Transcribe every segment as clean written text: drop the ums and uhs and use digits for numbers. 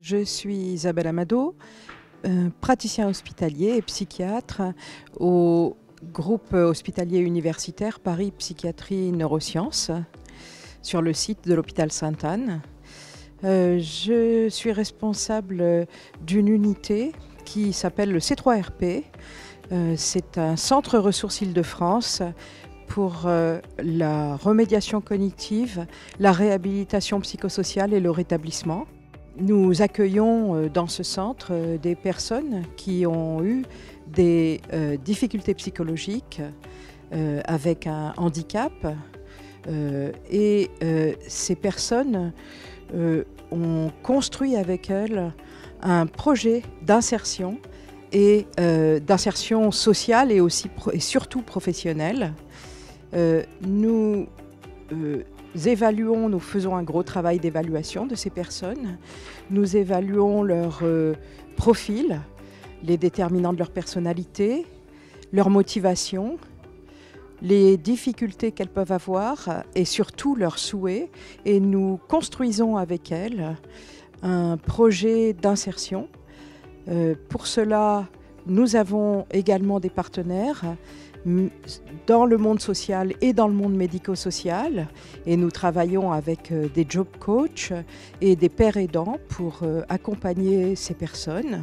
Je suis Isabelle Amado, praticien hospitalier et psychiatre au groupe hospitalier universitaire Paris Psychiatrie Neurosciences sur le site de l'hôpital Sainte-Anne. Je suis responsable d'une unité qui s'appelle le C3RP. C'est un centre ressources Île-de-France pour la remédiation cognitive, la réhabilitation psychosociale et le rétablissement. Nous accueillons dans ce centre des personnes qui ont eu des difficultés psychologiques avec un handicap et ces personnes ont construit avec elles un projet d'insertion et d'insertion sociale et surtout professionnelle. Nous faisons un gros travail d'évaluation de ces personnes. Nous évaluons leur profil, les déterminants de leur personnalité, leur motivation, les difficultés qu'elles peuvent avoir et surtout leurs souhaits. Et nous construisons avec elles un projet d'insertion. Pour cela, nous avons également des partenaires dans le monde social et dans le monde médico-social et nous travaillons avec des job coachs et des pairs aidants pour accompagner ces personnes,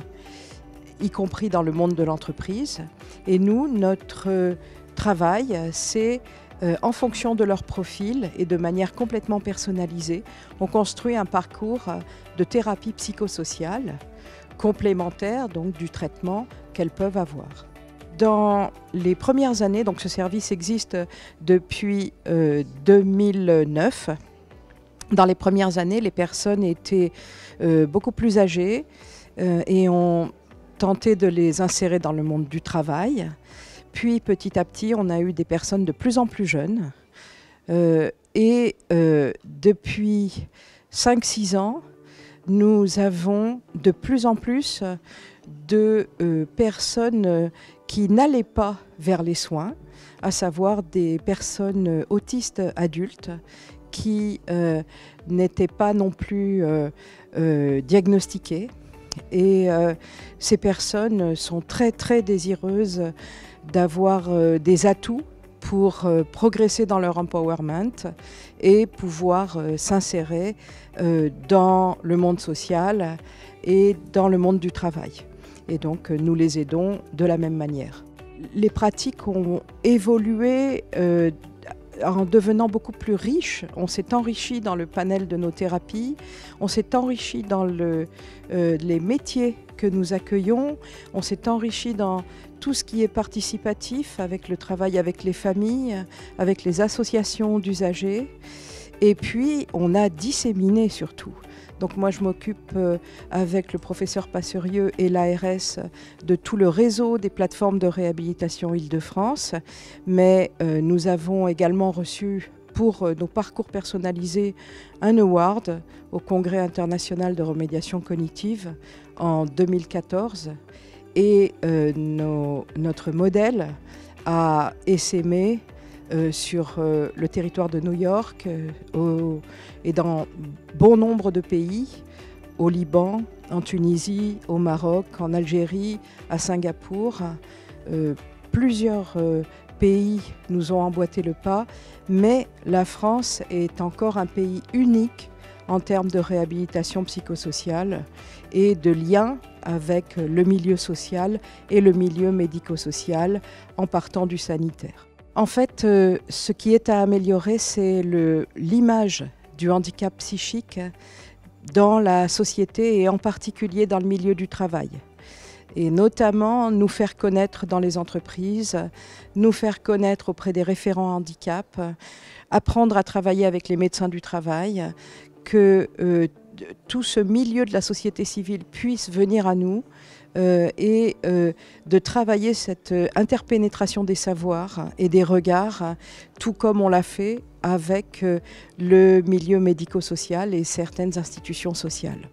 y compris dans le monde de l'entreprise. Et nous, notre travail, c'est en fonction de leur profil et de manière complètement personnalisée, on construit un parcours de thérapie psychosociale complémentaire donc du traitement qu'elles peuvent avoir. Dans les premières années, donc ce service existe depuis 2009. Dans les premières années, les personnes étaient beaucoup plus âgées et on tentait de les insérer dans le monde du travail. Puis petit à petit, on a eu des personnes de plus en plus jeunes. Depuis 5-6 ans, nous avons de plus en plus de personnes qui n'allaient pas vers les soins, à savoir des personnes autistes adultes qui n'étaient pas non plus diagnostiquées. Et ces personnes sont très très désireuses d'avoir des atouts pour progresser dans leur empowerment et pouvoir s'insérer dans le monde social et dans le monde du travail. Et donc nous les aidons de la même manière. Les pratiques ont évolué en devenant beaucoup plus riches. On s'est enrichi dans le panel de nos thérapies, on s'est enrichi dans les métiers que nous accueillons, on s'est enrichi dans tout ce qui est participatif avec le travail avec les familles, avec les associations d'usagers. Et puis on a disséminé surtout. Donc moi je m'occupe avec le professeur Passerieux et l'ARS de tout le réseau des plateformes de réhabilitation Île-de-France, mais nous avons également reçu pour nos parcours personnalisés un award au Congrès international de remédiation cognitive en 2014 et notre modèle a essaimé sur le territoire de New York et dans bon nombre de pays, au Liban, en Tunisie, au Maroc, en Algérie, à Singapour. Plusieurs pays nous ont emboîté le pas, mais la France est encore un pays unique en termes de réhabilitation psychosociale et de lien avec le milieu social et le milieu médico-social en partant du sanitaire. En fait, ce qui est à améliorer, c'est l'image du handicap psychique dans la société et en particulier dans le milieu du travail. Et notamment nous faire connaître dans les entreprises, nous faire connaître auprès des référents handicap, apprendre à travailler avec les médecins du travail, que tout ce milieu de la société civile puisse venir à nous et de travailler cette interpénétration des savoirs et des regards, tout comme on l'a fait avec le milieu médico-social et certaines institutions sociales.